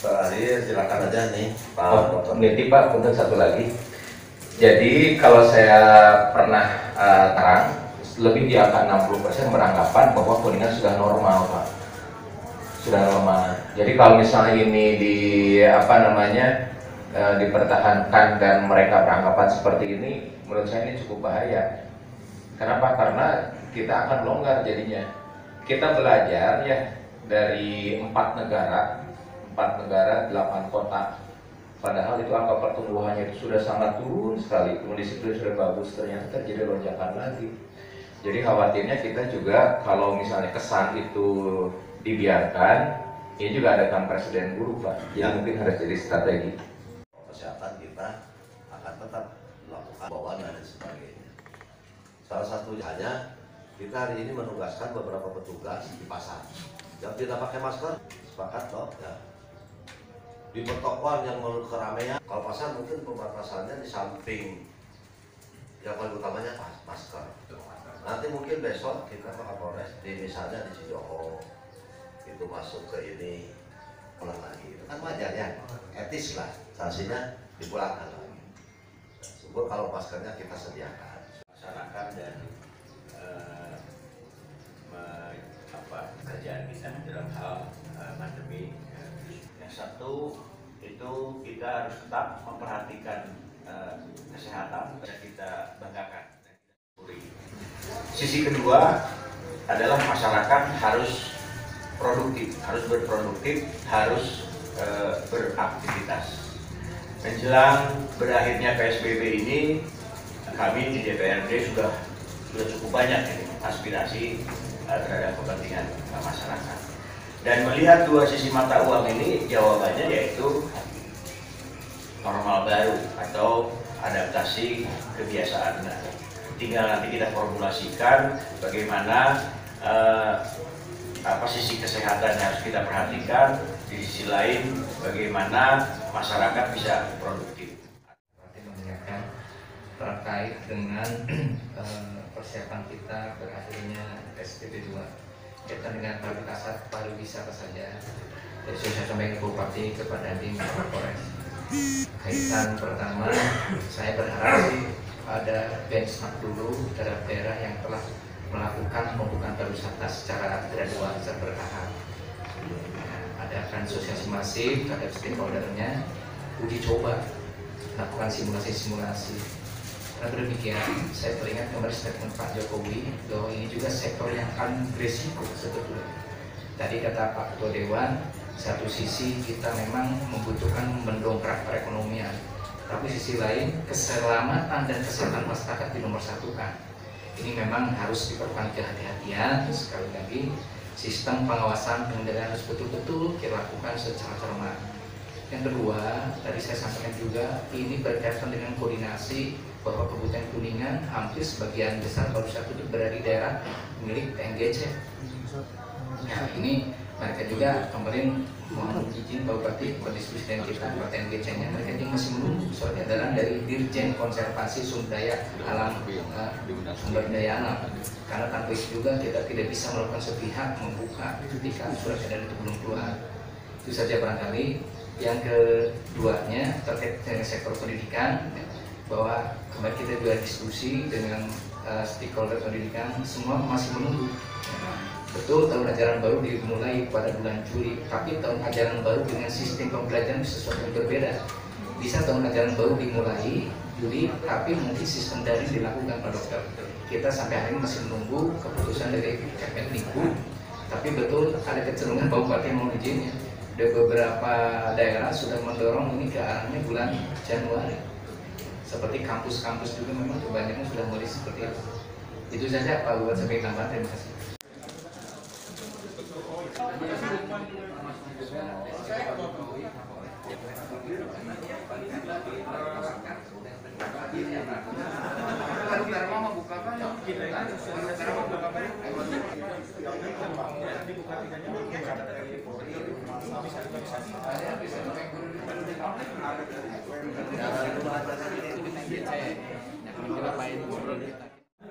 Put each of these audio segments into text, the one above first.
Pak Ari, silakan aja nih Pak. Nitip Pak, untuk satu lagi. Jadi kalau saya pernah terang, lebih di angka 60% beranggapan bahwa Kuningan sudah normal Pak. Sudah normal. Jadi kalau misalnya ini dipertahankan dan mereka beranggapan seperti ini, menurut saya ini cukup bahaya. Kenapa? Karena kita akan longgar jadinya. Kita belajar ya dari 4 negara, 8 kota. Padahal itu angka pertumbuhannya itu sudah sangat turun sekali, kondisi itu sudah bagus, ternyata terjadi lonjakan lagi. Jadi khawatirnya kita juga kalau misalnya kesan itu dibiarkan, ini juga ada kan presiden buruk Pak, yang mungkin harus jadi strategi. Kesehatan kita akan tetap melakukan bawaan dan sebagainya. Salah satunya hanya kita hari ini menugaskan beberapa petugas di pasar yang tidak pakai masker, sepakat toh ya. Di pertokoan yang menurut keramaian, kalau pasar mungkin pembatasannya di samping yang paling utamanya masker. Nanti mungkin besok kita ke Kapolres, misalnya di Cijoho itu masuk ke ini pulang lagi, itu kan wajar ya, etis lah, sanksinya dipulangkan lagi. Syukur kalau maskernya kita sediakan. Masyarakat dan kerjaan kita dalam hal pandemi. Yang satu itu kita harus tetap memperhatikan kesehatan yang kita banggakan. Sisi kedua adalah masyarakat harus produktif, harus berproduktif, harus beraktivitas. Menjelang berakhirnya PSBB ini, kami di DPRD sudah cukup banyak ini aspirasi terhadap kepentingan masyarakat. Dan melihat dua sisi mata uang ini, jawabannya yaitu normal baru atau adaptasi kebiasaan. Tinggal nanti kita formulasikan bagaimana sisi kesehatan yang harus kita perhatikan, di sisi lain bagaimana masyarakat bisa produktif. Mengingatkan terkait dengan persiapan kita berakhirnya SPP 2 kaitan dengan pariwisata saja. Jadi saya sampaikan ke Bupati kepada Tim Kapolres. Kaitan pertama, saya berharap sih ada benchmark dulu terhadap daerah yang telah melakukan pembukaan pariwisata secara gradual, secara bertahap. Adakan sosialisasi masif terhadap stakeholdernya, uji coba, lakukan simulasi-simulasi. Karena demikian, saya teringat kemarin statement Pak Jokowi bahwa ini juga sektor yang paling berisiko sebetulnya. Tadi kata Pak Ketua Dewan, satu sisi kita memang membutuhkan mendongkrak perekonomian, tapi sisi lain keselamatan dan kesehatan masyarakat dinomor-satukan. Ini memang harus diperlukan kehati-hatian. Sekali lagi, sistem pengawasan pengendalian harus betul-betul dilakukan secara cermat. Yang kedua, tadi saya sampaikan juga, ini berkaitan dengan koordinasi bahwa Kabupaten Kuningan hampir sebagian besar pariwisata itu berada di daerah milik TNGC. Nah, ini mereka juga kemarin mohon izin Pak Bupati, Pak Presiden kita, Pak TNGC-nya, mereka juga masih menunggu surat edaran dari Dirjen Konservasi Sumber Daya Alam, karena tanpa itu juga kita tidak bisa melakukan sepihak membuka ketika surat edaran itu belum keluar. Itu saja barangkali. Yang keduanya terkait dengan sektor pendidikan, bahwa kemarin kita juga diskusi dengan stakeholder pendidikan, semua masih menunggu. Betul, tahun ajaran baru dimulai pada bulan Juli, tapi tahun ajaran baru dengan sistem pembelajaran sesuatu yang berbeda. Bisa tahun ajaran baru dimulai Juli, tapi mungkin sistem daring dilakukan Pak Dokter. Kita sampai hari ini masih menunggu keputusan dari Kemendikbud, tapi betul ada kecenderungan Pak Bupati yang mau izinnya. Ada beberapa daerah sudah mendorong ini ke arahnya bulan Januari. Seperti kampus-kampus juga memang kebanyakan sudah mulai seperti itu. Itu saja Pak Bupati, sampai tambahan. Terima kasih.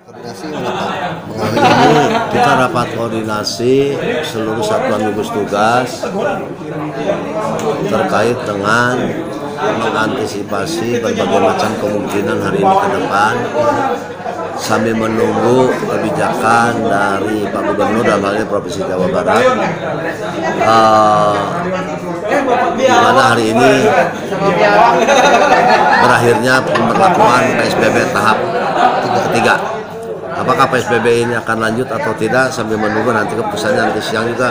Koordinasi mana Pak? Mengalami ini kita rapat koordinasi seluruh satuan gugus tugas terkait dengan mengantisipasi berbagai macam kemungkinan hari ini ke depan sambil menunggu kebijakan dari Pak Gubernur dalam hal ini Provinsi Jawa Barat, di mana hari ini berakhirnya pemberlakuan PSBB tahap ketiga. Apakah PSBB ini akan lanjut atau tidak sambil menunggu nanti keputusannya. Nanti siang juga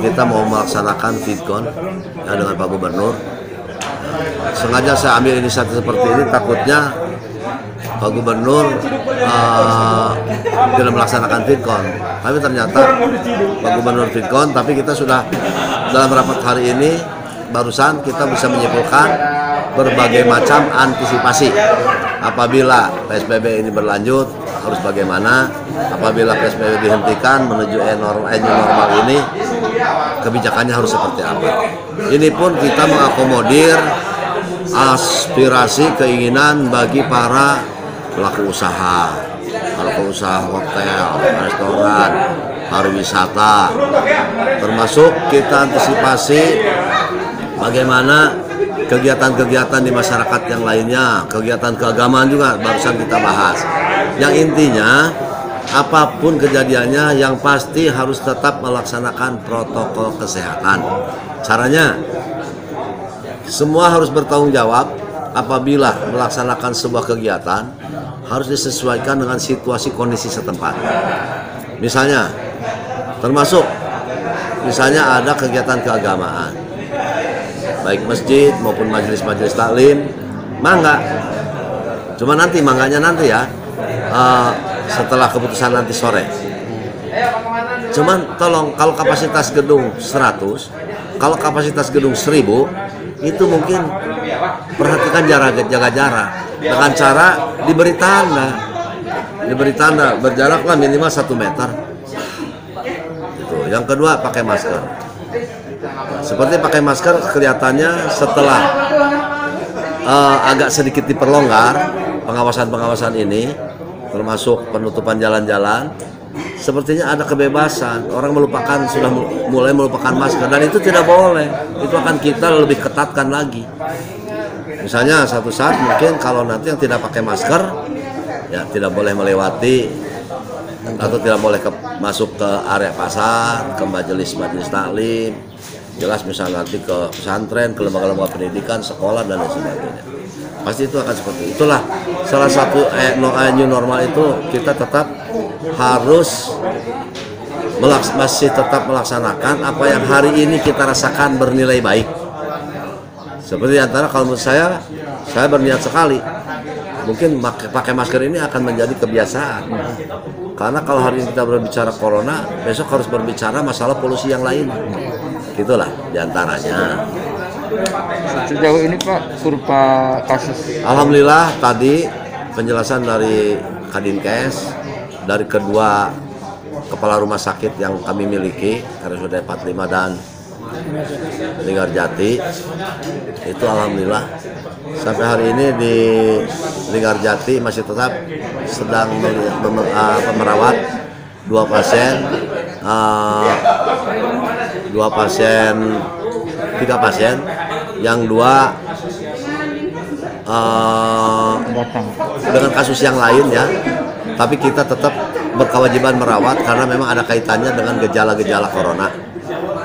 kita mau melaksanakan VidCon dengan Pak Gubernur. Sengaja saya ambil inisiatif seperti ini, takutnya Pak Gubernur tidak melaksanakan VidCon. Tapi ternyata Pak Gubernur VidCon, tapi kita sudah dalam rapat hari ini barusan kita bisa menyimpulkan berbagai macam antisipasi. Apabila PSBB ini berlanjut harus bagaimana, apabila PSBB dihentikan menuju new normal ini kebijakannya harus seperti apa. Ini pun kita mengakomodir aspirasi keinginan bagi para pelaku usaha hotel, restoran, pariwisata, termasuk kita antisipasi bagaimana kegiatan-kegiatan di masyarakat yang lainnya, kegiatan keagamaan juga barusan kita bahas. Yang intinya apapun kejadiannya yang pasti harus tetap melaksanakan protokol kesehatan. Caranya semua harus bertanggung jawab. Apabila melaksanakan sebuah kegiatan harus disesuaikan dengan situasi kondisi setempat. Misalnya termasuk ada kegiatan keagamaan, baik masjid maupun majelis-majelis taklim, mangga. Cuma mangganya nanti ya, setelah keputusan nanti sore. Cuman tolong, kalau kapasitas gedung 100, kalau kapasitas gedung 1000, itu mungkin perhatikan jaga jarak dengan cara diberi tanda berjaraklah minimal 1 meter. Itu. Yang kedua, pakai masker. Seperti pakai masker kelihatannya setelah agak sedikit diperlonggar pengawasan ini, termasuk penutupan jalan-jalan, sepertinya ada kebebasan. Orang sudah mulai melupakan masker, dan itu tidak boleh. Itu akan kita lebih ketatkan lagi. Misalnya satu saat mungkin kalau nanti yang tidak pakai masker ya tidak boleh melewati atau tidak boleh masuk ke area pasar, ke majelis-majelis taklim, jelas misalnya nanti ke pesantren, ke lembaga-lembaga pendidikan, sekolah dan lain sebagainya. Pasti itu akan seperti itu. Itulah salah satu new normal itu kita tetap harus masih tetap melaksanakan apa yang hari ini kita rasakan bernilai baik. Seperti antara kalau menurut saya berniat sekali mungkin pakai masker ini akan menjadi kebiasaan. Karena kalau hari ini kita berbicara corona, besok harus berbicara masalah polusi yang lain. Gitulah diantaranya. Sejauh ini Pak, kurva kasus. Alhamdulillah tadi penjelasan dari Kadinkes, dari kedua kepala rumah sakit yang kami miliki, RSUD 45 dan Linggarjati, itu alhamdulillah sampai hari ini di Linggarjati masih tetap sedang merawat 3 pasien, yang 2 dengan kasus yang lain ya, tapi kita tetap berkewajiban merawat karena memang ada kaitannya dengan gejala-gejala corona.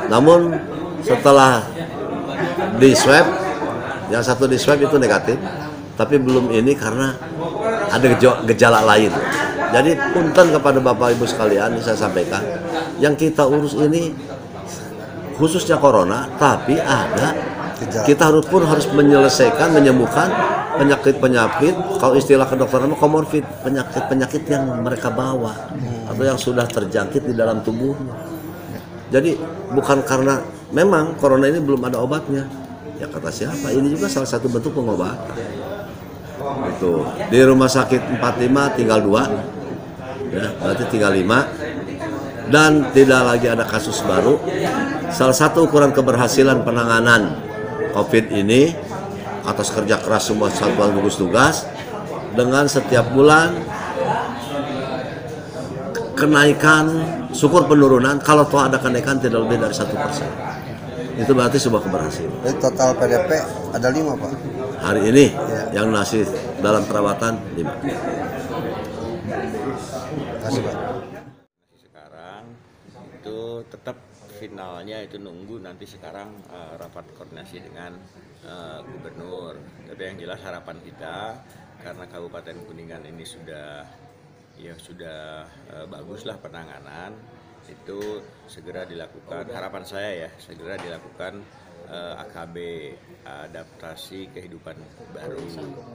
Namun setelah di swab, yang satu di swab itu negatif, tapi belum ini karena ada gejala lain. Jadi punten kepada Bapak Ibu sekalian, saya sampaikan, yang kita urus ini khususnya corona, tapi ada kita harus menyelesaikan, menyembuhkan penyakit-penyakit, kalau istilah kedokteran komorbid, penyakit-penyakit yang mereka bawa atau yang sudah terjangkit di dalam tubuhnya. Jadi bukan karena memang corona ini belum ada obatnya. Ya kata siapa? Ini juga salah satu bentuk pengobatan. Itu di rumah sakit 45 tinggal 2, ya, berarti tinggal 5, dan tidak lagi ada kasus baru. Salah satu ukuran keberhasilan penanganan COVID ini atas kerja keras semua satuan gugus tugas, dengan setiap bulan kenaikan, syukur penurunan. Kalau toh ada kenaikan tidak lebih dari 1%, itu berarti sebuah keberhasilan. Jadi total PDP ada 5 Pak. Hari ini yang masih dalam perawatan 5. Kasih Pak. Sekarang itu tetap finalnya itu nunggu nanti sekarang rapat koordinasi dengan gubernur. Tapi yang jelas harapan kita karena Kabupaten Kuningan ini sudah baguslah penanganan, itu segera dilakukan. Harapan saya ya segera dilakukan AKB, adaptasi kehidupan baru.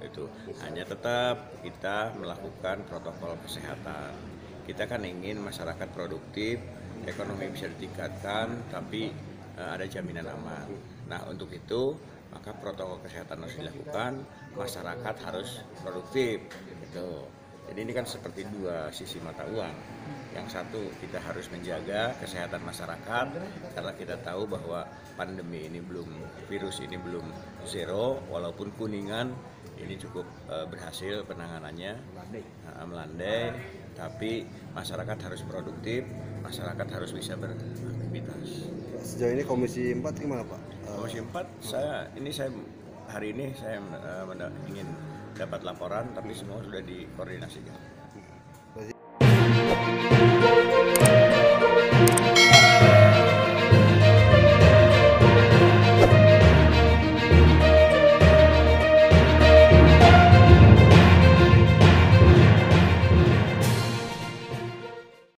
Itu hanya tetap kita melakukan protokol kesehatan. Kita kan ingin masyarakat produktif, ekonomi bisa ditingkatkan, tapi ada jaminan aman. Nah untuk itu maka protokol kesehatan harus dilakukan, masyarakat harus produktif. Gitu. Jadi ini kan seperti dua sisi mata uang. Yang satu kita harus menjaga kesehatan masyarakat karena kita tahu bahwa pandemi ini virus ini belum zero, walaupun Kuningan ini cukup berhasil penanganannya, melandai, tapi masyarakat harus produktif, masyarakat harus bisa beraktivitas. Sejauh ini Komisi 4 gimana Pak? Komisi 4 hari ini saya ingin dapat laporan, tapi semua sudah dikoordinasikan.